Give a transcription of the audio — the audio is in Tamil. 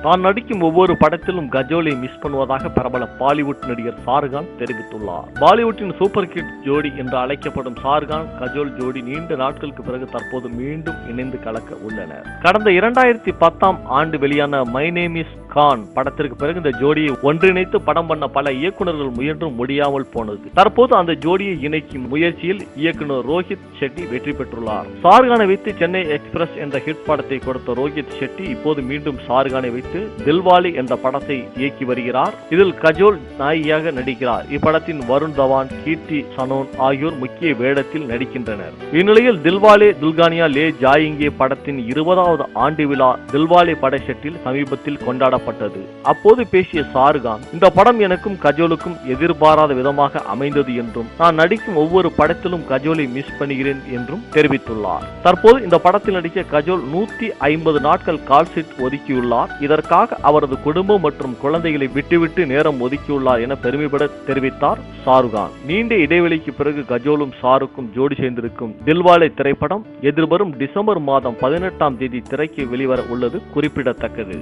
தான் நடிக்கும் ஒவ்வொரு படத்திலும் கஜோலை மிஸ் பண்ணுவதாக பிரபல பாலிவுட் நடிகர் ஷாருக்கான் தெரிவித்துள்ளார். பாலிவுட்டின் சூப்பர் கிட் ஜோடி என்று அழைக்கப்படும் ஷாருக்கான் கஜோல் ஜோடி நீண்ட நாட்களுக்கு பிறகு தற்போது மீண்டும் இணைந்து கலக்க உள்ளனர். கடந்த 2010ஆம் ஆண்டு வெளியான மை நேம் இஸ் கான் படத்திற்கு பிறகு இந்த ஜோடியை ஒன்றிணைத்து படம் பண்ண பல இயக்குநர்கள் முயன்றும் முடியாமல் போனது. தற்போது அந்த ஜோடியை இணைக்கும் முயற்சியில் இயக்குனர் ரோஹித் ஷெட்டி வெற்றி பெற்றுள்ளார். ஷாருக்கானை வைத்து சென்னை எக்ஸ்பிரஸ் என்ற ஹிட் படத்தை கொடுத்த ரோஹித் ஷெட்டி இப்போது மீண்டும் ஷாருக்கானை வைத்து தில்வாலே என்ற படத்தை இயக்கி வருகிறார். இதில் கஜோல் நாயகியாக நடிக்கிறார். இப்படத்தின் வருண் தவான், கீர்த்தி சனோன் ஆகியோர் முக்கிய வேடத்தில் நடிக்கின்றனர். இந்நிலையில் தில்வாலே துல்கானியா லே ஜாயேங்கே படத்தின் 20வது ஆண்டு விழா தில்வாலே பட செட்டில் சமீபத்தில் கொண்டாடப்பட்டது. அப்போது பேசிய ஷாருக்கான், இந்த படம் எனக்கும் கஜோலுக்கும் எதிர்பாராத விதமாக அமைந்தது என்றும் நான் நடிக்கும் ஒவ்வொரு படத்திலும் கஜோலை மிஸ் பண்ணுகிறேன் என்றும் தெரிவித்துள்ளார். தற்போது இந்த படத்தில் நடிக்க கஜோல் 150 நாட்கள் கால்ஷீட் ஒதுக்கியுள்ளார். இதற்காக அவரது குடும்பம் மற்றும் குழந்தைகளை விட்டுவிட்டு நேரம் ஒதுக்கியுள்ளார் என பெருமைப்பட தெரிவித்தார் ஷாருக்கான். நீண்ட இடைவெளிக்கு பிறகு கஜோலும் ஷாருக்கும் ஜோடி சேர்ந்திருக்கும் தில்வாலே திரைப்படம் எதிர்வரும் டிசம்பர் மாதம் 18ஆம் தேதி திரைக்கு வெளிவர உள்ளது குறிப்பிடத்தக்கது.